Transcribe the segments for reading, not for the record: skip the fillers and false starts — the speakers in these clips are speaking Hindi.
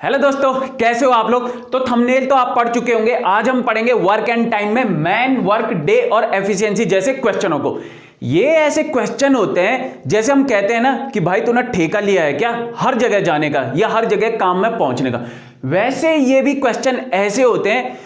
हेलो दोस्तों, कैसे हो आप लोग। तो थंबनेल तो आप पढ़ चुके होंगे। आज हम पढ़ेंगे वर्क एंड टाइम में मैन, वर्क, डे और एफिशिएंसी जैसे क्वेश्चनों को। ये ऐसे क्वेश्चन होते हैं जैसे हम कहते हैं ना कि भाई तूने ठेका लिया है क्या हर जगह जाने का या हर जगह काम में पहुंचने का। वैसे ये भी क्वेश्चन ऐसे होते हैं,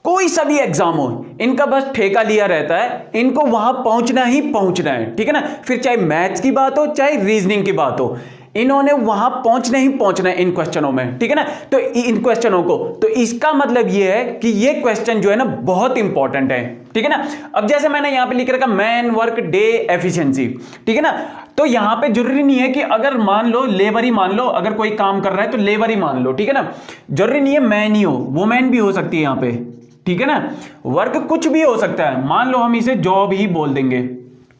कोई सा भी एग्जाम हो, इनका बस ठेका लिया रहता है, इनको वहां पहुंचना ही पहुंचना है, ठीक है ना। फिर चाहे मैथ्स की बात हो चाहे रीजनिंग की बात हो, इन्होंने वहां पहुंचना ही पहुंचना है इन क्वेश्चनों में, ठीक है ना। तो इन क्वेश्चनों को, तो इसका मतलब ये है कि ये क्वेश्चन जो है ना बहुत इंपॉर्टेंट है, ठीक है ना। अब जैसे मैंने यहां पे लिख रखा मैन, वर्क, डे, एफिशिएंसी, ठीक है ना। तो यहां पे जरूरी नहीं है कि अगर मान लो लेबर ही मान लो, अगर कोई काम कर रहा है तो लेबर ही मान लो, ठीक है ना। जरूरी नहीं है मैन ही हो, वुमेन भी हो सकती है यहां पे, ठीक है ना। वर्क कुछ भी हो सकता है, मान लो हम इसे जॉब ही बोल देंगे,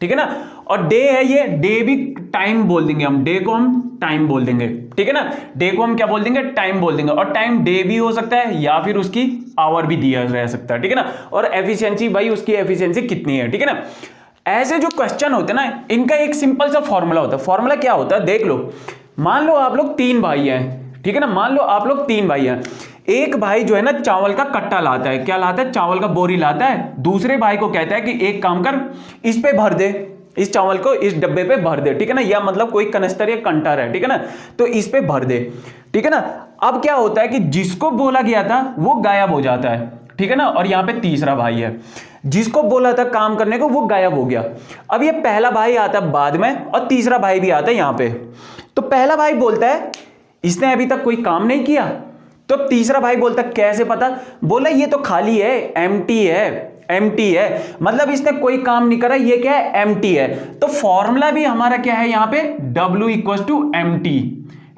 ठीक है ना। और डे है, ये डे भी टाइम बोल देंगे, हम डे को हम टाइम बोल देंगे, ठीक है ना। डे को हम क्या बोल देंगे, टाइम बोल देंगे। और टाइम डे भी हो सकता है या फिर उसकी आवर भी दिया रह सकता है, ठीक है ना। और एफिशिएंसी, भाई उसकी एफिशिएंसी कितनी है, ठीक है ना। ऐसे जो क्वेश्चन होते हैं ना, इनका एक सिंपल सा फॉर्मूला होता है। फॉर्मूला क्या होता है देख लो। मान लो आप लोग 3 भाई हैं, ठीक है ना। मान लो आप लोग 3 भाई हैं। एक भाई जो है ना चावल का कट्टा लाता है, क्या लाता है, चावल का बोरी लाता है। दूसरे भाई को कहता है कि एक काम कर, इस पे भर दे, इस चावल को इस डब्बे पे भर दे, ठीक है ना। या मतलब कोई कनस्तर या कंटर है, ठीक है ना, तो इस पे भर दे, ठीक है ना। अब क्या होता है कि जिसको बोला गया था वो गायब हो जाता है, ठीक है ना। और यहां पे तीसरा भाई है, जिसको बोला था काम करने को वो गायब हो गया। अब ये पहला भाई आता है बाद में और तीसरा भाई भी आता है यहां पे। तो पहला भाई बोलता है इसने अभी तक कोई काम नहीं किया। तो तीसरा भाई बोलता है कैसे पता, बोला ये तो खाली है, एम्प्टी है, एम्प्टी है, मतलब इसने कोई काम नहीं करा, ये क्या है, एम्प्टी है। तो फॉर्मूला भी हमारा क्या है यहां पे, W इक्वल टू एम्प्टी।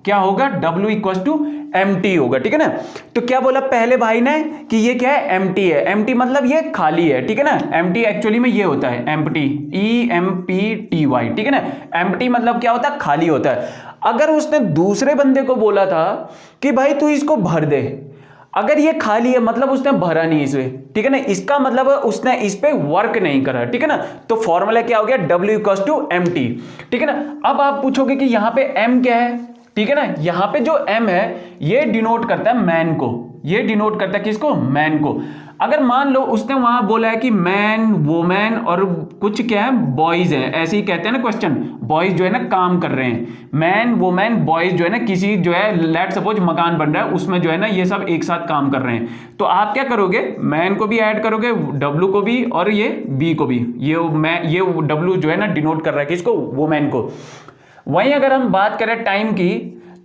क्या होगा, W इक्वल टू एम्प्टी होगा, ठीक है ना। तो क्या बोला पहले भाई ने कि ये क्या है, एम्प्टी है। एम्प्टी मतलब ये खाली है, ठीक है ना। एम्प्टी एक्चुअली में ये होता है एम्प्टी, EMPTY, ठीक है ना। एम्प्टी मतलब क्या होता है, खाली होता है। अगर उसने दूसरे बंदे को बोला था कि भाई तू इसको भर दे, अगर ये खाली है मतलब उसने भरा नहीं इसे, ठीक है ना। इसका मतलब उसने इस पे वर्क नहीं करा, ठीक है ना। तो फॉर्मूला क्या हो गया, W इक्वल टू एम्प्टी, ठीक है ना। अब आप पूछोगे कि यहां पे M क्या है, ठीक है ना। यहां पे जो M है ये डिनोट करता है मैन को, ये डिनोट करता है किसको, मैन को। अगर मान लो उसने वहां बोला है कि मैन, वुमेन और कुछ क्या है, बॉयज हैं, ऐसे ही कहते हैं ना क्वेश्चन, बॉयज जो है ना काम कर रहे हैं, मैन, वुमेन, बॉयज जो है ना किसी जो है लेट सपोज मकान बन रहा है उसमें जो है ना ये सब एक साथ काम कर रहे हैं। तो आप क्या करोगे, मैन को भी ऐड करोगे, W को भी और ये B को भी। ये W जो है ना डिनोट कर रहा है किसको, वुमेन को। वहीं अगर हम बात करें टाइम की,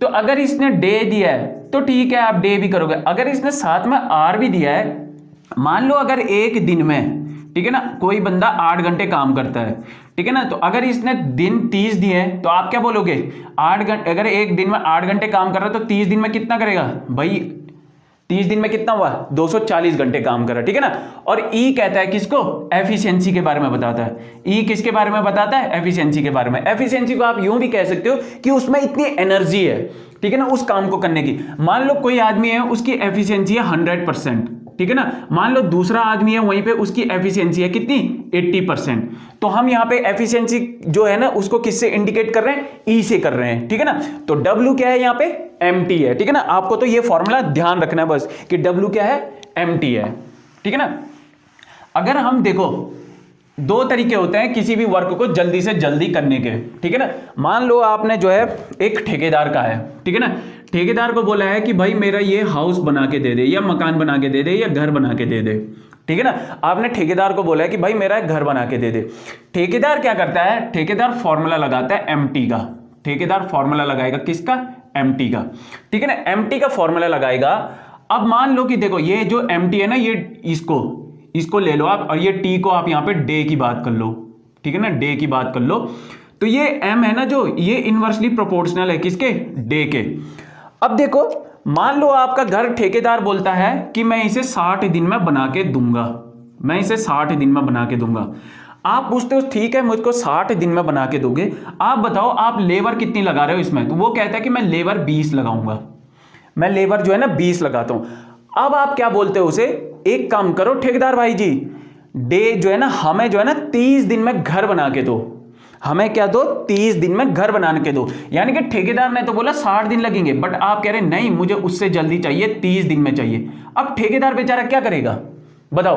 तो अगर इसने डे दिया है तो ठीक है आप डे भी करोगे। अगर इसने साथ में आर भी दिया है, मान लो अगर एक दिन में, ठीक है ना, कोई बंदा 8 घंटे काम करता है, ठीक है ना। तो अगर इसने दिन 30 दिए हैं तो आप क्या बोलोगे, 8 घंटे, अगर एक दिन में 8 घंटे काम कर रहा है तो 30 दिन में कितना करेगा भाई, 30 दिन में कितना हुआ, 240 घंटे काम करा, ठीक है ना। और ई कहता है किसको, एफिशिएंसी के बारे में बताता है। ई किसके बारे में बताता है, एफिशिएंसी के बारे में। एफिशिएंसी को आप यूं भी कह सकते हो कि उसमें इतनी एनर्जी है, ठीक है ना, उस काम को करने की। मान लो कोई आदमी है उसकी एफिशिएंसी है 100%, ठीक है ना। मान लो दूसरा आदमी है वहीं पे उसकी एफिशिएंसी है कितनी, 80%। तो हम यहाँ पे एफिशिएंसी जो है ना उसको किससे इंडिकेट कर रहे हैं, ई से कर रहे हैं, ठीक है ना। तो W क्या है यहाँ पे, एम्प्टी है, ठीक है ना। आपको तो ये फॉर्मूला ध्यान रखना है बस कि W क्या है, एम्प्टी है, ठीक है ना। अगर हम देखो 2 तरीके होते हैं किसी भी वर्क को जल्दी से जल्दी करने के, ठीक है ना। मान लो आपने जो है एक ठेकेदार का है, ठीक है ना। ठेकेदार को बोला है कि भाई मेरा ये हाउस बना के दे दे, या मकान बना के दे दे, या घर बना के दे दे, ठीक है ना। आपने ठेकेदार को बोला है कि भाई मेरा घर बना के दे दे। ठेकेदार क्या करता है, ठेकेदार फॉर्मूला लगाता है एम्प्टी का। ठेकेदार फॉर्मूला लगाएगा किसका, एम्प्टी का, ठीक है ना। एम्प्टी का फॉर्मूला लगाएगा। अब मान लो कि देखो ये जो एम्प्टी है ना, ये इसको ले लो आप, और ये T को आप यहां पे डे की बात कर लो, ठीक है ना, डे की बात कर लो। तो ये M है ना जो, ये इनवर्सली प्रोपोर्शनल है किसके, डे के। अब देखो मान लो आपका घर ठेकेदार बोलता है कि मैं इसे 60 दिन में बना के दूंगा, मैं इसे 60 दिन में बना के दूंगा। आप पूछते हो ठीक है मुझको 60 दिन में बना के दोगे, आप बताओ आप लेबर कितनी लगा रहे हो इसमें। तो वो कहता है कि मैं लेबर 20 लगाऊंगा, मैं लेबर जो है ना 20 लगाता हूं। अब आप क्या बोलते हो उसे, एक काम करो ठेकेदार भाई जी, डे जो है ना हमें जो है ना 30 दिन में घर बना के दो, हमें क्या दो, 30 दिन में घर बनाने के दो। यानी कि ठेकेदार ने तो बोला 60 दिन लगेंगे, बट आप कह रहे हैं नहीं मुझे उससे जल्दी चाहिए, 30 दिन में चाहिए। अब ठेकेदार बेचारा क्या करेगा बताओ?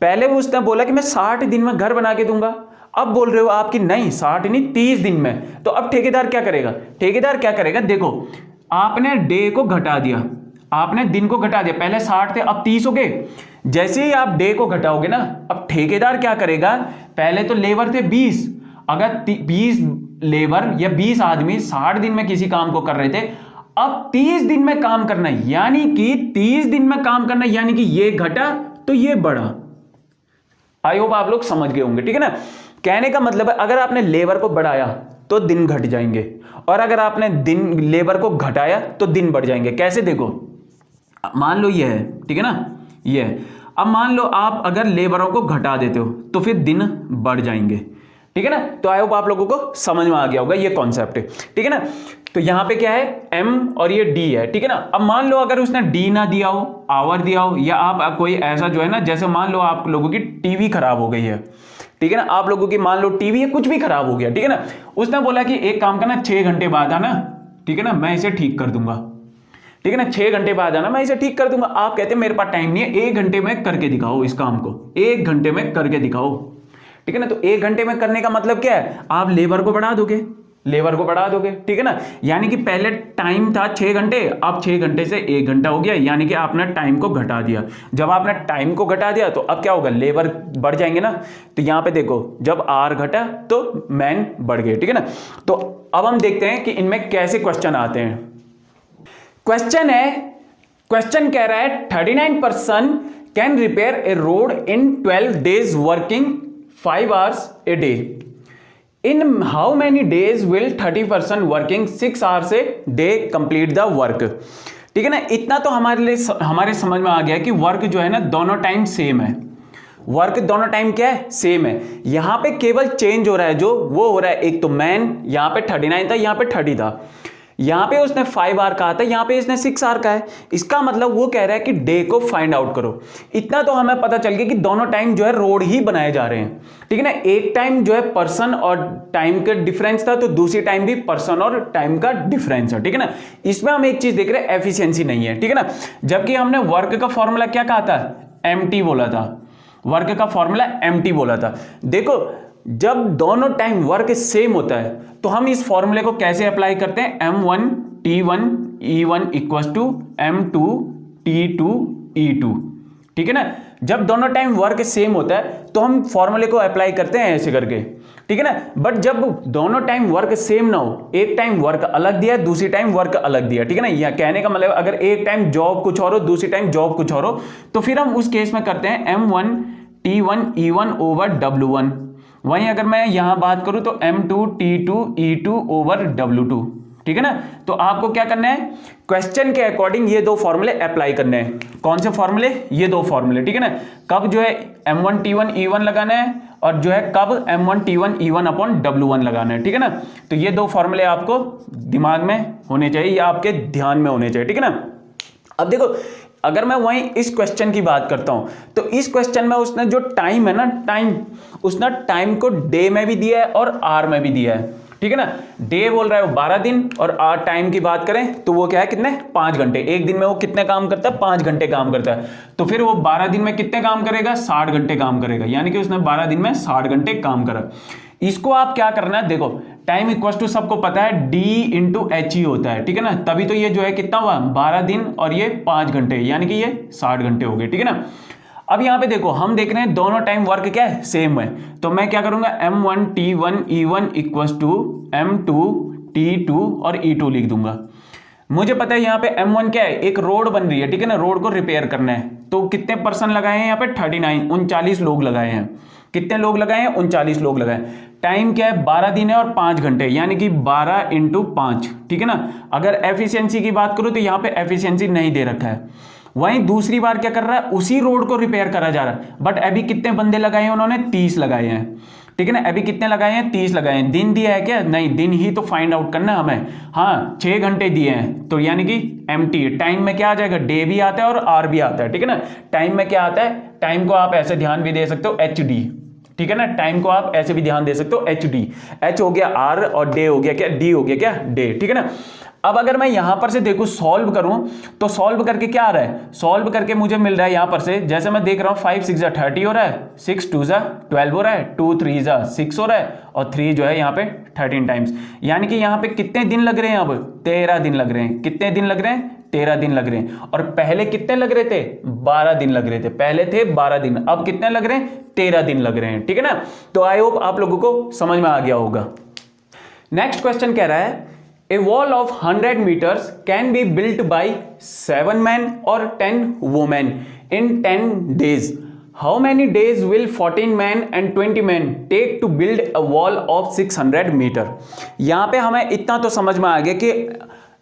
पहले वो उसने बोला कि मैं 60 दिन में घर बना के दूंगा, अब बोल रहे हो आप कि नहीं 60 नहीं 30 दिन में। तो अब ठेकेदार क्या करेगा? ठेकेदार क्या करेगा, देखो आपने डे को घटा दिया, आपने दिन को घटा दिया, पहले 60 थे अब 30 हो गए। जैसे ही आप डे को घटाओगे ना, अब ठेकेदार क्या करेगा, पहले तो लेबर थे 20, अगर 20 लेबर या 20 आदमी 60 दिन में किसी काम को कर रहे थे, अब 30 दिन में काम करना है, यानी कि 30 दिन में काम करना है, यानी कि ये घटा तो ये बढ़ा। आई होप आप लोग समझ गए होंगे, ठीक है ना। कहने का मतलब है अगर आपने लेबर को बढ़ाया तो दिन घट जाएंगे, और अगर आपने दिन लेबर को घटाया तो दिन बढ़ जाएंगे। कैसे देखो, मान लो ये है, ठीक है ना, ये है। अब मान लो आप अगर लेबरों को घटा देते हो तो फिर दिन बढ़ जाएंगे, ठीक है ना। तो आई होप आप लोगों को समझ में आ गया होगा ये कॉन्सेप्ट है, ठीक है ना। तो यहां पे क्या है, एम और ये डी है, ठीक है ना। अब मान लो अगर उसने डी ना दिया हो, आवर दिया हो, या आप कोई ऐसा जो है ना, जैसे मान लो आप लोगों की टीवी खराब हो गई है, ठीक है ना, आप लोगों की मान लो टीवी है, कुछ भी खराब हो गया, ठीक है ना। उसने बोला कि एक काम करना 6 घंटे बाद आना, ठीक है ना, मैं इसे ठीक कर दूंगा, ठीक है ना, 6 घंटे बाद आना, मैं इसे ठीक कर दूंगा। आप कहते हैं मेरे पास टाइम नहीं है, 1 घंटे में करके दिखाओ इस काम को, 1 घंटे में करके दिखाओ, ठीक है ना। तो 1 घंटे में करने का मतलब क्या है, आप लेबर को बढ़ा दोगे, लेबर को बढ़ा दोगे, ठीक है ना। यानी कि पहले टाइम था 6 घंटे, अब 6 घंटे से 1 घंटा हो गया, यानी कि आपने टाइम को घटा दिया। जब आपने टाइम को घटा दिया तो अब क्या होगा, लेबर बढ़ जाएंगे ना। तो यहां पे देखो जब आर घटा तो मैन बढ़ गए, ठीक है ना। तो अब हम देखते हैं कि इनमें कैसे क्वेश्चन आते हैं। क्वेश्चन है, क्वेश्चन कह रहा है 39% can repair A road in 12 days working 5 hours a day. In how many days will 30% working 6 hours a day complete the work? ठीक है ना। इतना तो हमारे समझ में आ गया कि वर्क जो है ना दोनों टाइम सेम है, वर्क दोनों टाइम क्या है, सेम है। यहां पे केवल चेंज हो रहा है, जो वो हो रहा है, एक तो मैन यहां पे 39 था, यहां पे 30 था, यहां पे उसने 5 आवर कहा था, यहां पे इसने 6 आवर का है। इसका मतलब वो कह रहा है कि डे को फाइंड आउट करो। इतना तो हमें पता चल गया कि दोनों टाइम जो है रोड ही बनाए जा रहे हैं, ठीक है ना। एक टाइम जो है पर्सन और टाइम का डिफरेंस था, तो दूसरी टाइम भी पर्सन और टाइम का डिफरेंस है, ठीक है ना। इसमें हम एक चीज देख रहे हैं, एफिशिएंसी नहीं है, ठीक है ना। जबकि हमने वर्क का फॉर्मूला क्या कहा था, एमटी बोला था, वर्क का फॉर्मूला एमटी बोला था। देखो जब दोनों टाइम वर्क सेम होता है तो हम इस फॉर्मूले को कैसे अप्लाई करते हैं, m1 t1 e1 equal to m2 t2 e2, ठीक है ना। जब दोनों टाइम वर्क सेम होता है तो हम फॉर्मूले को अप्लाई करते हैं ऐसे करके, ठीक है ना। बट जब दोनों टाइम वर्क सेम ना हो, एक टाइम वर्क अलग दिया है, दूसरी टाइम वर्क अलग दिया, ठीक है ना। यह कहने का मतलब अगर एक टाइम जॉब कुछ और हो, दूसरी टाइम जॉब कुछ और हो, तो फिर हम उस केस में करते हैं m1 t1 e1 over w1। वहीं अगर मैं यहां बात करूं तो m2 t2 e2 over w2, ठीक है ना। तो आपको क्या करना है, क्वेश्चन के अकॉर्डिंग ये दो फॉर्मूले अप्लाई करने हैं। कौन से फॉर्मूले, ये दो फॉर्मूले, ठीक है ना। कब जो है m1 t1 e1 लगाना है, और जो है कब m1 t1 e1 upon w1 लगाना है, ठीक है ना। तो ये दो फॉर्मूले आपको दिमाग में होने चाहिए या आपके ध्यान में होने चाहिए, ठीक है ना। अब देखो अगर मैं वहीं इस क्वेश्चन की बात करता हूं तो इस क्वेश्चन में उसने जो टाइम है ना, टाइम, उसने टाइम को डे में भी दिया है और आर में भी दिया है, ठीक है ना। डे बोल रहा है वो 12 दिन, और आर टाइम की बात करें तो वो क्या है, कितने, 5 घंटे। एक दिन में वो कितने काम करता है, 5 घंटे काम करता है। तो फिर वो 12 दिन में कितने काम करेगा, 60 घंटे काम करेगा, यानी कि उसने 12 दिन में 60 घंटे काम करा। इसको आप क्या करना है, देखो टाइम इक्वल टू सबको पता है d इंटू एच ही होता है, ठीक है ना। तभी तो ये जो है कितना हुआ, 12 दिन और ये 5 घंटे, यानी कि ये 60 घंटे हो गए, ठीक है ना। अब यहां पे देखो हम देख रहे हैं दोनों टाइम वर्क क्या है, सेम है। तो मैं क्या करूंगा, m1 t1 e1 equal to m2 t2 और e2 लिख दूंगा। मुझे पता है यहाँ पे m1 क्या है, एक रोड बन रही है, ठीक है ना, रोड को रिपेयर करना है। तो कितने पर्सन लगाए हैं यहाँ पे, 39, 39 लोग लगाए हैं। कितने लोग लगाए हैं, 39 लोग लगाए। टाइम क्या है, 12 दिन है और 5 घंटे, यानी कि 12 इंटू 5, ठीक है ना। अगर एफिशिएंसी की बात करूं तो यहाँ पे एफिशिएंसी नहीं दे रखा है। वहीं दूसरी बार क्या कर रहा है, उसी रोड को रिपेयर करा जा रहा है, बट अभी कितने बंदे लगाए हैं उन्होंने, 30 लगाए हैं, ठीक है ना। अभी कितने लगाए हैं, 30 लगाए हैं। दिन दिया है क्या, नहीं, दिन ही तो फाइंड आउट करना है हमें। हाँ 6 घंटे दिए हैं, तो यानी कि एमटी, टाइम में क्या आ जाएगा, डे भी आता है और आर भी आता है, ठीक है ना। टाइम में क्या आता है, टाइम को आप ऐसे ध्यान भी दे सकते हो, एच डी, ठीक है ना। टाइम को आप ऐसे भी ध्यान दे सकते हो, एच डी, एच हो गया आर और डे हो गया क्या, डी हो गया क्या, डे, ठीक है ना। अब अगर मैं यहां पर से देखूं सॉल्व करूं तो सॉल्व करके क्या आ रहा है, सॉल्व करके मुझे मिल रहा है यहां पर से, जैसे मैं देख रहा हूं 5 6 30 हो रहा है, 6 2 12 हो रहा है, 2 3 6 हो रहा है और 3 जो है यहां पे 13 टाइम्स। यानी कि यहां पे कितने दिन लग रहे हैं, अब 13 दिन लग रहे हैं। कितने दिन लग रहे हैं, 13 दिन लग रहे हैं। और पहले कितने लग रहे थे, 12 दिन लग रहे थे। पहले थे 12 दिन, अब कितने लग रहे हैं, 13 दिन लग रहे हैं, ठीक है ना। तो आई होप आप लोगों को समझ में आ गया होगा। नेक्स्ट क्वेश्चन कह रहा है A wall of 100 meters can be built by 7 men or 10 women in 10 days. How many days will 14 men and 20 men take to build a wall of 600 meter? यहाँ पे हमें इतना तो समझ में आ गया कि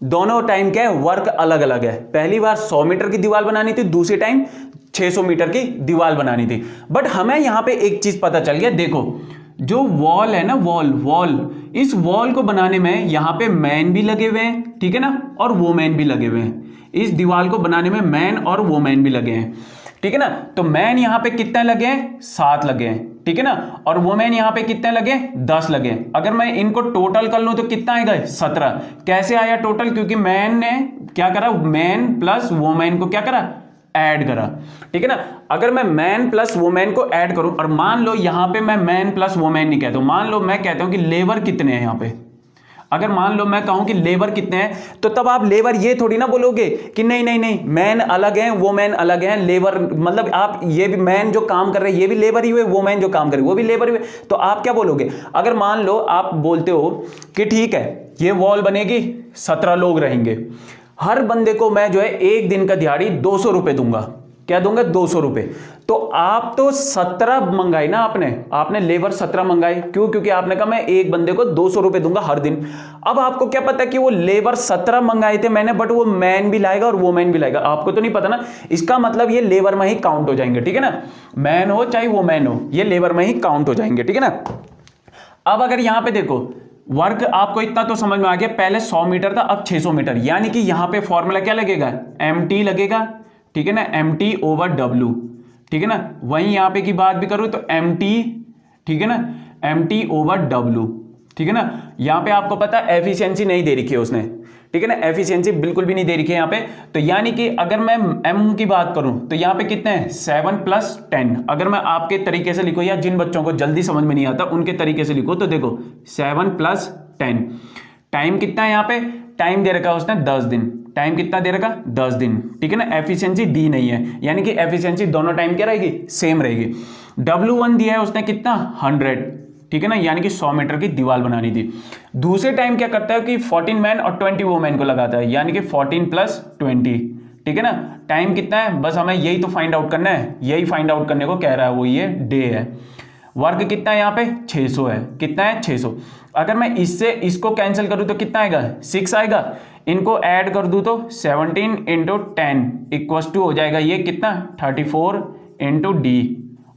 दोनों टाइम क्या है, वर्क अलग अलग है। पहली बार 100 मीटर की दीवार बनानी थी, दूसरी टाइम 600 मीटर की दीवार बनानी थी। बट हमें यहाँ पे एक चीज पता चल गया, देखो जो वॉल है ना, वॉल, इस वॉल को बनाने में यहां पे मैन भी लगे हुए हैं, ठीक है ना, और वोमेन भी लगे हुए हैं। इस दीवार को बनाने में मैन और वोमेन भी लगे हैं, ठीक है ना। तो मैन यहां पे कितने लगे हैं, 7 लगे हैं, ठीक है ना, और वोमेन यहां पे कितने लगे, 10 लगे हैं। अगर मैं इनको टोटल कर लूं तो कितना आएगा, 17। कैसे आया टोटल, क्योंकि मैन ने क्या करा, मैन प्लस वोमेन को क्या करा, ऐड करा, ठीक है ना। अगर मैं मैन प्लस वोमेन को ऐड करूं और मान लो यहां पे मैं मैन प्लस वोमेन नहीं कहता हूं, मान लो मैं कहता हूं कि लेबर कितने हैं यहां पे। अगर मान लो मैं कहूं कि लेबर कितने हैं, तो तब आप लेबर ये थोड़ी ना बोलोगे कि नहीं नहीं नहीं मैन अलग हैं वोमेन अलग हैं, लेबर मतलब आप ये भी मैन जो काम कर रहे हैं ये भी लेबर ही हुए, वोमेन जो काम कर रहे हैं वो भी लेबर ही हुए। तो आप क्या बोलोगे, अगर मान लो आप बोलते हो कि ठीक है ये वॉल बनेगी, 17 लोग रहेंगे, हर बंदे को मैं जो है एक दिन का दिहाड़ी 200 रुपए दूंगा। क्या दूंगा, 200 रुपए। तो आप तो 17 मंगाई ना, आपने लेबर 17 मंगाई, क्यों, क्योंकि आपने कहा मैं एक बंदे को 200 रुपए दूंगा हर दिन। अब आपको क्या पता कि वो लेबर 17 मंगाए थे मैंने, बट वो मैन भी लाएगा और वोमेन भी लाएगा, आपको तो नहीं पता ना। इसका मतलब ये लेबर में ही काउंट हो जाएंगे, ठीक है ना, मैन हो चाहे वोमेन हो, ये लेबर में ही काउंट हो जाएंगे, ठीक है ना। अब अगर यहां पे देखो वर्क आपको इतना तो समझ में आ गया, पहले 100 मीटर था अब 600 मीटर, यानी कि यहां पे फॉर्मूला क्या लगेगा, mt लगेगा, ठीक है ना, mt ओवर w, ठीक है ना। वहीं यहां पे की बात भी करूं तो mt, ठीक है ना, mt ओवर w, ठीक है ना। यहां पे आपको पता है एफिशिएंसी नहीं दे रखी है उसने, ठीक है ना, एफिशिएंसी बिल्कुल भी नहीं दे रखी है यहाँ पे। तो यानी कि अगर मैं m की बात करूं तो यहाँ पे कितने हैं, 7 + 10। अगर मैं आपके तरीके से लिखूं या जिन बच्चों को जल्दी समझ में नहीं आता उनके तरीके से लिखो तो देखो 7 + 10। टाइम कितना है यहाँ पे, टाइम दे रखा है उसने 10 दिन, टाइम कितना दे रखा, 10 दिन, ठीक है ना। एफिशिएंसी दी नहीं है, यानी कि एफिशिएंसी दोनों टाइम क्या रहेगी, सेम रहेगी। W1 दिया है उसने कितना, 100, ठीक है ना, यानी कि 100 मीटर की दीवार बनानी थी। दूसरे टाइम क्या करता है कि 14 मैन और 20 वोमेन को लगाता है, यानी कि 14 + 20, ठीक है ना। टाइम कितना है, बस हमें यही तो फाइंड आउट करना है, यही फाइंड आउट करने को कह रहा है वो, ये डे है। वर्क कितना है यहाँ पे, 600 है, कितना है, 600। अगर मैं इससे इसको कैंसिल करूँ तो कितना आएगा, 6 आएगा। इनको ऐड कर दूँ तो 17 × 10 = हो जाएगा ये कितना, 34 × d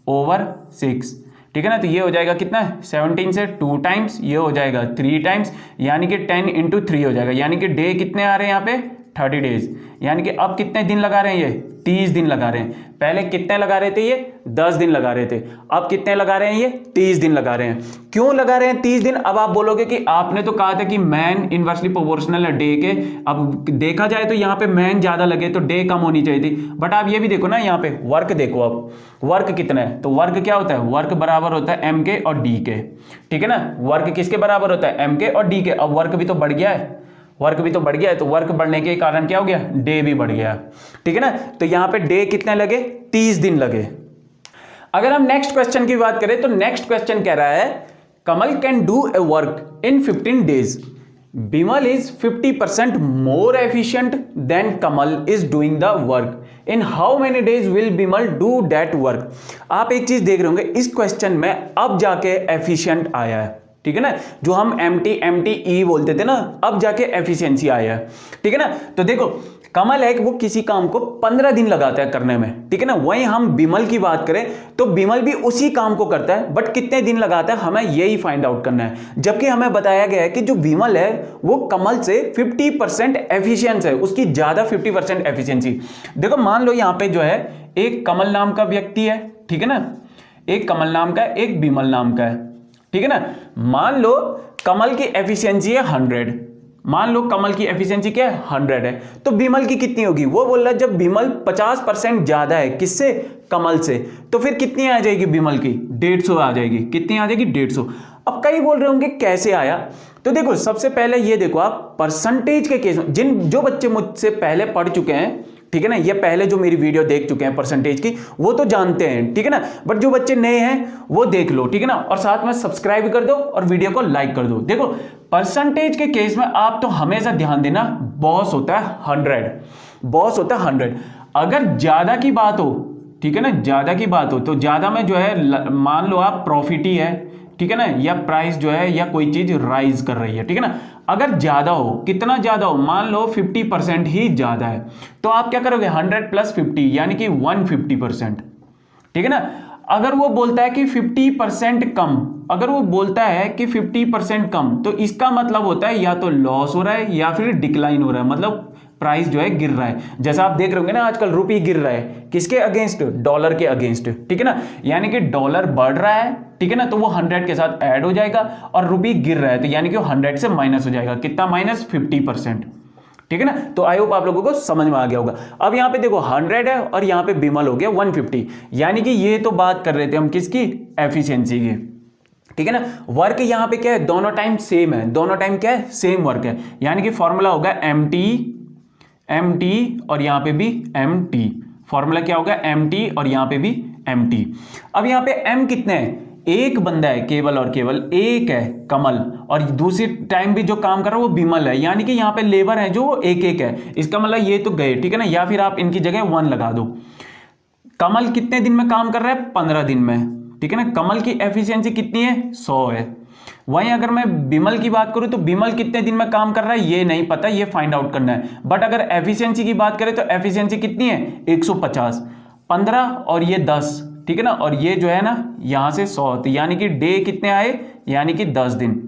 ओवर 6, ठीक है ना। तो ये हो जाएगा कितना, 17 से 2 टाइम्स, ये हो जाएगा 3 टाइम्स, यानी कि 10 × 3 हो जाएगा। यानी कि डे कितने आ रहे हैं यहाँ पे, 30 डेज, यानी कि अब कितने दिन लगा रहे हैं ये, 30 दिन लगा रहे हैं। पहले कितने लगा रहे थे, ये 10 दिन लगा रहे थे, अब कितने लगा रहे हैं, ये 30 दिन लगा रहे हैं। क्यों लगा रहे हैं 30 दिन, अब आप बोलोगे कि आपने तो कहा था कि मैन इनवर्सली प्रोपोर्शनल है डे के। अब देखा जाए तो यहाँ पे मैन ज्यादा लगे तो डे कम होनी चाहिए थी, बट आप ये भी देखो ना, यहाँ पे वर्क देखो, अब वर्क कितना है, तो वर्क क्या होता है, वर्क बराबर होता है m के और d के, ठीक है ना। वर्क किसके बराबर होता है, m के और d के। अब वर्क भी तो बढ़ गया है, वर्क भी तो बढ़ गया है, तो वर्क बढ़ने के कारण क्या हो गया, डे भी बढ़ गया, ठीक है ना। तो यहां पे डे कितने लगे, 30 दिन लगे। अगर हम नेक्स्ट क्वेश्चन की बात करें तो नेक्स्ट क्वेश्चन कह रहा है Kamal can do a work in 15 days, Bimal is 50% more efficient than Kamal is doing the work, in how many days will Bimal do that work. आप एक चीज देख रहे होंगे, इस क्वेश्चन में अब जाके एफिशिएंट आया है, ठीक है ना। जो हम MTE बोलते थे ना, अब जाके एफिशिएंसी आया है, ठीक है ना। तो देखो कमल है कि वो किसी काम को 15 दिन लगाता है करने में, ठीक है ना। वहीं हम बिमल की बात करें तो बिमल भी उसी काम को करता है, बट कितने दिन लगाता है हमें यही फाइंड आउट करना है। जबकि हमें बताया गया है कि जो बिमल है वो कमल से 50% एफिशिएंट है, उसकी ज्यादा 50% एफिशिएंसी। देखो मान लो यहाँ पे जो है एक कमल नाम का व्यक्ति है, ठीक है ना, एक कमल नाम का है, एक बिमल नाम का है, ठीक है ना। मान लो कमल की एफिशिएंसी है 100, मान लो कमल की एफिशिएंसी क्या है 100 है, तो बिमल की कितनी होगी? वो बोल रहा है जब बिमल 50% ज्यादा है किससे? कमल से, तो फिर कितनी आ जाएगी बिमल की? 150 आ जाएगी। कितनी आ जाएगी? 150। अब कई बोल रहे होंगे कैसे आया, तो देखो सबसे पहले ये देखो आप परसेंटेज के केस में, जो बच्चे मुझसे पहले पढ़ चुके हैं, ठीक है ना, ये पहले जो मेरी वीडियो देख चुके हैं परसेंटेज की, वो तो जानते हैं, ठीक है ना, बट जो बच्चे नए हैं वो देख लो, ठीक है ना, और साथ में सब्सक्राइब कर दो और वीडियो को लाइक कर दो। देखो परसेंटेज के केस में आप तो हमेशा ध्यान देना, बॉस होता है 100, बॉस होता है 100। अगर ज्यादा की बात हो, ठीक है ना, ज्यादा की बात हो, तो ज्यादा में जो है मान लो आप प्रॉफिट ही है, ठीक है ना, या प्राइस जो है या कोई चीज राइज कर रही है, ठीक है ना। अगर ज्यादा हो, कितना ज्यादा हो, मान लो 50% ही ज्यादा है, तो आप क्या करोगे? 100 + 50 यानी कि 150%, ठीक है ना। अगर वो बोलता है कि 50% कम, अगर वो बोलता है कि 50% कम, तो इसका मतलब होता है या तो लॉस हो रहा है या फिर डिक्लाइन हो रहा है, मतलब प्राइस जो है गिर रहा है। जैसा आप देख रहे होंगे ना आजकल रुपये गिर रहा है, किसके अगेंस्ट? डॉलर के अगेंस्ट, ठीक है ना, यानी कि डॉलर बढ़ रहा है, ठीक है ना, तो वो 100 के साथ ऐड हो जाएगा, और रुपये गिर रहा है तो यानी कि वो 100 से माइनस हो जाएगा। कितना माइनस? 50%, ठीक है ना। तो आई होप आप लोगों को समझ में आ गया होगा। अब यहां पे देखो 100 है और यहां पे बिमल हो गया 150, यानी कि ये तो बात कर रहे थे हम किसकी? एफिशिएंसी की, ठीक है ना। वर्क यहां पे क्या है? दोनों टाइम सेम है, दोनों टाइम क्या है? सेम वर्क है, यानी कि फॉर्मूला होगा MT और यहां पे भी MT। फॉर्मूला क्या होगा? MT और यहां पे भी MT। अब यहां पे M कितने हैं? एक बंदा है केवल और केवल एक है कमल, और दूसरी टाइम भी जो काम कर रहा है वो बिमल है, यानी कि यहां पे लेबर है जो एक एक है। इसका मतलब ये तो गए, ठीक है ना, या फिर आप इनकी जगह 1 लगा दो। कमल कितने दिन में काम कर रहा है? 15 दिन में, ठीक है ना। कमल की एफिशिएंसी कितनी है? 100 है। वहीं अगर मैं बिमल की बात करूं तो बिमल कितने दिन में काम कर रहा है ये नहीं पता, ये फाइंड आउट करना है। बट अगर एफिशिएंसी की बात करें तो एफिशिएंसी कितनी है? 150, 15 और ये 10, ठीक है ना, और ये जो है ना यहां से 100, तो यानी कि डे कितने आए? यानी कि 10 दिन।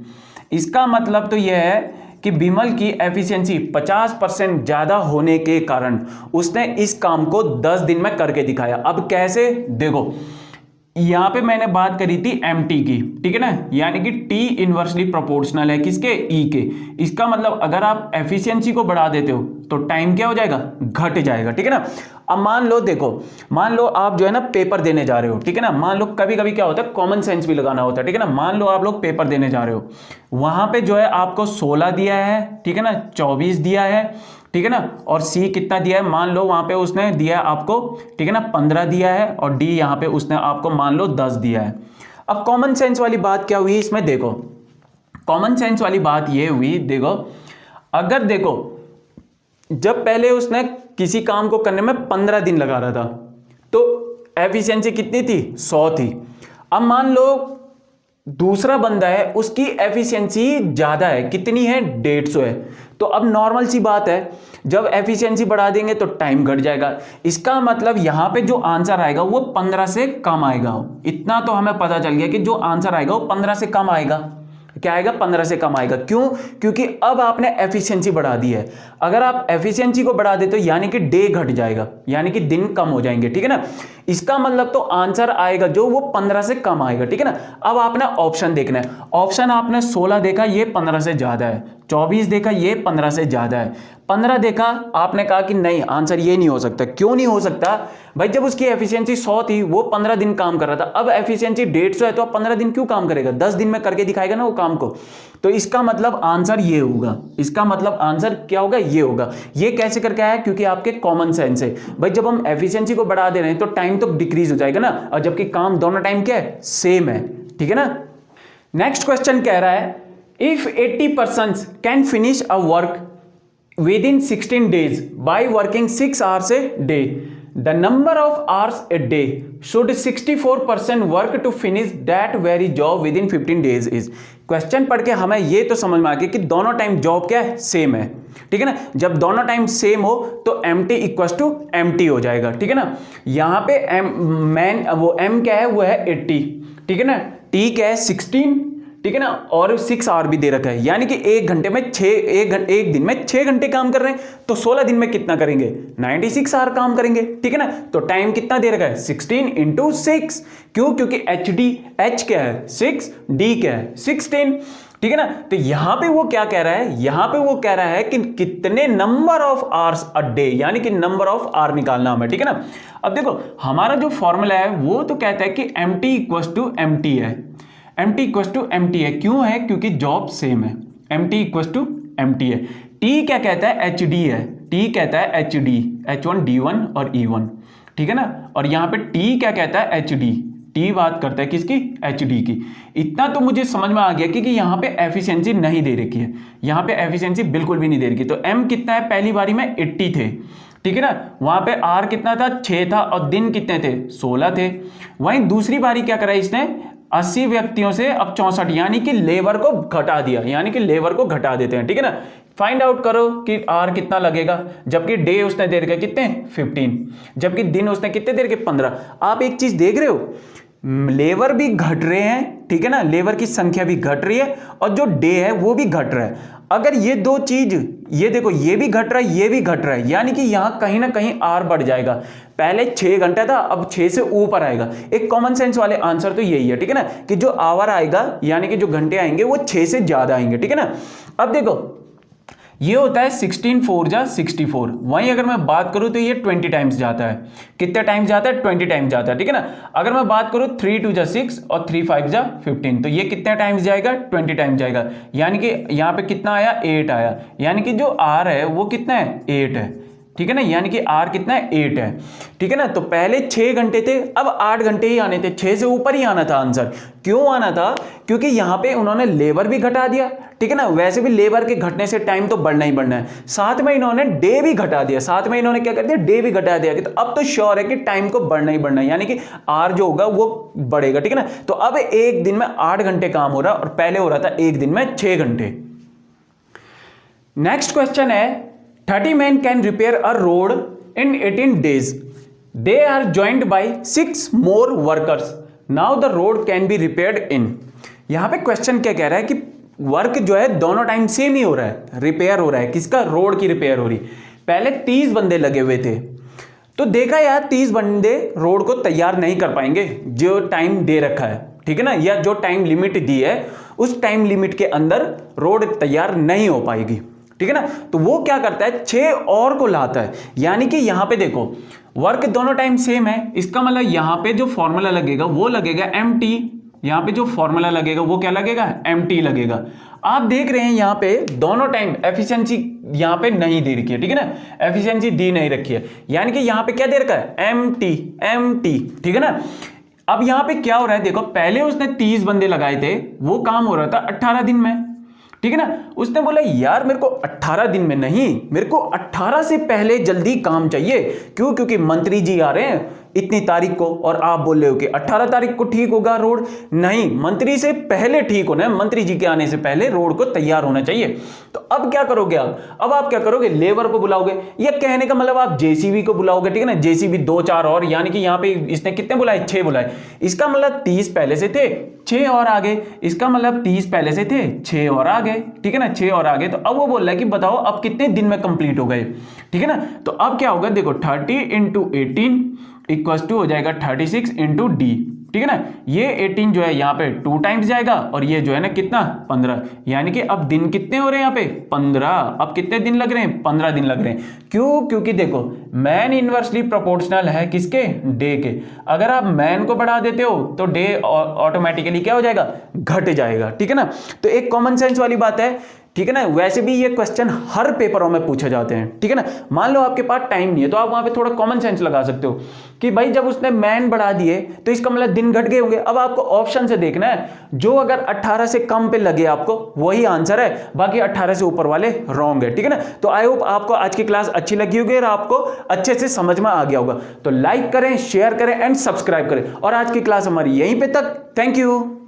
इसका मतलब तो यह है कि बिमल की एफिशिएंसी 50% ज्यादा होने के कारण उसने इस काम को 10 दिन में करके दिखाया। अब कैसे? देखो यहां पे मैंने बात करी थी MT की, ठीक है ना, यानी कि T इनवर्सली प्रोपोर्शनल है किसके? E के। इसका मतलब अगर आप एफिशिएंसी को बढ़ा देते हो तो टाइम क्या हो जाएगा? घट जाएगा, ठीक है ना। अब मान लो, देखो मान लो आप जो है ना पेपर देने जा रहे हो, ठीक है ना, मान लो कभी कभी क्या होता है कॉमन सेंस भी लगाना होता है, ठीक है ना। मान लो आप लोग पेपर देने जा रहे हो, वहां पे जो है आपको 16 दिया है, ठीक है ना, 24 दिया है, ठीक है ना, और सी कितना दिया है? मान लो वहां पे उसने दिया है आपको, ठीक है ना, 15 दिया है, और डी यहां पे उसने आपको मान लो 10 दिया है। अब कॉमन सेंस वाली बात क्या हुई इसमें? देखो कॉमन सेंस वाली बात ये हुई, देखो अगर देखो जब पहले उसने किसी काम को करने में 15 दिन लगा रहा था तो एफिशिएंसी कितनी थी? 100 थी। अब मान लो दूसरा बंदा है उसकी एफिशिएंसी ज्यादा है, कितनी है? 150 है। तो अब नॉर्मल सी बात है, जब एफिशिएंसी बढ़ा देंगे तो टाइम घट जाएगा। इसका मतलब यहां पे जो आंसर आएगा वो 15 से कम आएगा। इतना तो हमें पता चल गया कि जो आंसर आएगा वो 15 से कम आएगा। क्या आएगा? 15 से कम आएगा। क्यों? क्योंकि अब आपने एफिशिएंसी बढ़ा दी है। अगर आप एफिशिएंसी को बढ़ा देते हो यानी कि डे घट जाएगा, यानी कि दिन कम हो जाएंगे, ठीक है ना। इसका मतलब तो आंसर आएगा जो वो 15 से कम आएगा, ठीक है ना। अब आपने ऑप्शन देखना है। ऑप्शन आपने 16 देखा, ये 15 से ज्यादा है। 24 देखा, ये 15 से ज्यादा है। 15 देखा, आपने कहा कि नहीं आंसर ये नहीं हो सकता। क्यों नहीं हो सकता? भाई जब उसकी एफिशिएंसी 100 थी वो 15 दिन काम कर रहा था, अब एफिशिएंसी 150 है तो अब 15 दिन क्यों काम करेगा? 10 दिन में करके दिखाएगा ना वो काम को। तो इसका मतलब आंसर ये होगा, इसका मतलब आंसर क्या होगा? ये होगा। ये कैसे करके आया? क्योंकि आपके कॉमन सेंस है। भाई जब हम एफिशिएंसी को बढ़ा दे रहे हैं तो टाइम तो डिक्रीज हो जाएगा ना, और जबकि काम दोनों टाइम क्या है? सेम है, ठीक है ना। नेक्स्ट क्वेश्चन कह रहा है if 80% can finish a work within 16 days by working 6 hours a day, the number of hours a day should 64% work to finish that very job within 15 days is। Question पढ़ के हमें ये तो समझ में आ गया कि दोनों टाइम जॉब क्या है? सेम है, ठीक है ना। जब दोनों टाइम सेम हो तो MT इक्वल टू MT हो जाएगा, ठीक है ना। यहां पे वो M क्या है? वो है 80, ठीक है ना। T क्या है? 16, ठीक है ना, और 6 आवर भी दे रखा है, यानी कि एक दिन में 6 घंटे काम कर रहे हैं, तो 16 दिन में कितना करेंगे, 96 आवर काम करेंगे। ठीक है ना, तो टाइम कितना दे रखा है, 16 × 6। क्यों, क्योंकि H क्या है 6, D क्या है 16। ठीक है ना, तो यहां पे वो क्या कह रहा है, यहां पे वो कह रहा है कि कितने number of hours a day, यानी कि नंबर ऑफ आवर निकालना हमें। ठीक है ना, अब देखो हमारा जो फॉर्मूला है वो तो कहता है कि MT = MT है, MT = MT है। क्यों है, क्योंकि जॉब सेम है, MT = MT है। T क्या कहता है, HD है, T कहता है HD, H1 D1 और E1। ठीक है ना, और यहां पे T क्या कहता है, HD, T बात करता है किसकी, HD की। इतना तो मुझे समझ में आ गया कि यहां पे एफिशिएंसी नहीं दे रखी है, यहां पे एफिशिएंसी बिल्कुल भी नहीं दे रखी। तो M कितना है, पहली बारी में 80 थे। ठीक है ना, वहां पे R कितना था, 6 था, और दिन कितने थे, 16 थे। वहीं दूसरी बारी क्या करा इसने, 80 व्यक्तियों से अब 64, यानी कि लेबर को घटा दिया, यानी कि लेबर को घटा देते हैं। ठीक है ना, फाइंड आउट करो कि R कितना लगेगा, जबकि डे उसने दे रखा कितने 15, जबकि दिन उसने कितने दे रखे 15। आप एक चीज देख रहे हो, लेबर भी घट रहे हैं, ठीक है ना, लेबर की संख्या भी घट रही है, और जो डे है वो भी घट रहा है। अगर ये दो चीज, ये देखो ये भी घट रहा है, ये भी घट रहा है, यानी कि यहां कहीं ना कहीं R बढ़ जाएगा। पहले 6 घंटा था, अब 6 से ऊपर आएगा। एक कॉमन सेंस वाले आंसर तो यही है। ठीक है ना, कि जो आवर आएगा, यानी कि जो घंटे आएंगे वो 6 से ज्यादा आएंगे। ठीक है ना, अब देखो ये होता है 16 4 जा 64। वहीं अगर मैं बात करूं तो ये 20 टाइम्स जाता है। कितने टाइम्स जाता है, 20 टाइम्स जाता है। ठीक है ना, अगर मैं बात करूं 3 2 जा 6 और 3 5 जा 15, तो ये कितने टाइम्स जाएगा, 20 टाइम्स जाएगा। यानी कि यहां पे कितना आया, 8 आया, यानी कि जो R है वो कितना है, 8 है। ठीक है ना, यानी कि R कितना है, 8 है। ठीक है ना, तो पहले 6 घंटे थे, अब 8 घंटे ही आने थे, 6 से ऊपर ही आना था आंसर। क्यों आना था, क्योंकि यहां पे उन्होंने लेबर भी घटा दिया। ठीक है ना, वैसे भी लेबर के घटने से टाइम तो बढ़ना ही बढ़ना है, साथ में इन्होंने डे भी घटा दिया, साथ में इन्होंने क्या कर दिया, डे भी घटा दिया। तो अब तो श्योर है कि टाइम को बढ़ना ही बढ़ना है, यानी कि R जो होगा वो बढ़ेगा। ठीक है ना, तो अब एक दिन में 8 घंटे काम हो रहा है, और पहले हो रहा था एक दिन में 6 घंटे। नेक्स्ट क्वेश्चन है, 30 men can repair a road in 18 days. They are joined by 6 more workers. Now the road can be repaired in. यहां पे क्वेश्चन क्या कह रहा है कि वर्क जो है दोनों टाइम सेम ही हो रहा है, रिपेयर हो रहा है। किसका, रोड की रिपेयर हो रही। पहले 30 बंदे लगे हुए थे, तो देखा यार 30 बंदे रोड को तैयार नहीं कर पाएंगे जो टाइम दे रखा है। ठीक है ना, या जो टाइम लिमिट दी है उस टाइम लिमिट के अंदर रोड तैयार नहीं हो पाएगी। ठीक है ना, तो वो क्या करता है, 6 और को लाता है। यानी कि यहां पे देखो वर्क दोनों टाइम सेम है, इसका मतलब यहां पे जो फॉर्मूला लगेगा वो लगेगा MT, यहां पे जो फॉर्मूला लगेगा वो क्या लगेगा, MT लगेगा। आप देख रहे हैं यहां पे दोनों टाइम एफिशिएंसी यहां पे नहीं दे रखी है। ठीक है ना, एफिशिएंसी दी नहीं रखी है, यानी कि यहां पे क्या दे रखा है, MT। ठीक है ना, अब यहां पे क्या हो रहा है, देखो पहले उसने 30 बंदे लगाए थे, वो काम हो रहा था 18 दिन में। ठीक है ना, उसने बोला यार मेरे को 18 दिन में नहीं, मेरे को 18 से पहले जल्दी काम चाहिए। क्यों, क्योंकि मंत्री जी आ रहे हैं इतनी तारीख को, और आप बोल रहे हो कि 18 तारीख को ठीक होगा रोड। नहीं, मंत्री से पहले ठीक होना है, मंत्री जी के आने से पहले रोड को तैयार होना चाहिए। तो अब क्या करोगे आप, अब आप क्या करोगे, लेबर को बुलाओगे, या कहने का मतलब आप JCB को बुलाओगे। ठीक है ना, JCB 2-4 और, यानी कि यहां पे इसने कितने बुलाए, 6 बुलाए। इसका मतलब 30 पहले से थे, 6 और आ गए। इसका मतलब 30 पहले से थे, 6 और आ गए। ठीक है ना, 6 और आ गए। तो अब वो बोल रहा है कि बताओ अब कितने दिन में कंप्लीट हो गए। ठीक है ना, तो अब क्या होगा, देखो 30 × 18 इक्वल्स टू हो जाएगा 36 × D। ठीक है ना, ये 18 जो है यहाँ पे 2 टाइम्स जाएगा, और ये जो है ना कितना 15, यानी कि अब दिन कितने हो रहे हैं यहाँ पे 15। अब कितने दिन लग रहे हैं, 15 दिन लग रहे हैं। क्यों, क्योंकि देखो मैन इनवर्सली प्रोपोर्शनल है किसके, डे के। अगर आप मैन को बढ़ा देते हो तो डे ऑटोमेटिकली क्या हो जाएगा, घट जाएगा। ठीक है ना, तो एक कॉमन सेंस वाली बात है। ठीक है ना, वैसे भी ये क्वेश्चन हर पेपरों में पूछे जाते हैं। ठीक है ना, मान लो आपके पास टाइम नहीं है तो आप वहां पे थोड़ा कॉमन सेंस लगा सकते हो कि भाई जब उसने मैन बढ़ा दिए तो इसका मतलब दिन घट गए होंगे। अब आपको ऑप्शन से देखना है, जो अगर 18 से कम पे लगे आपको वही आंसर है, बाकी 18 से ऊपर वाले रॉन्ग है। ठीक है ना, तो आई होप आपको आज की क्लास अच्छी लगी होगी और आपको अच्छे से समझ में आ गया होगा। तो लाइक करें, शेयर करें एंड सब्सक्राइब करें, और आज की क्लास हमारी यहीं पे तक। Thank you.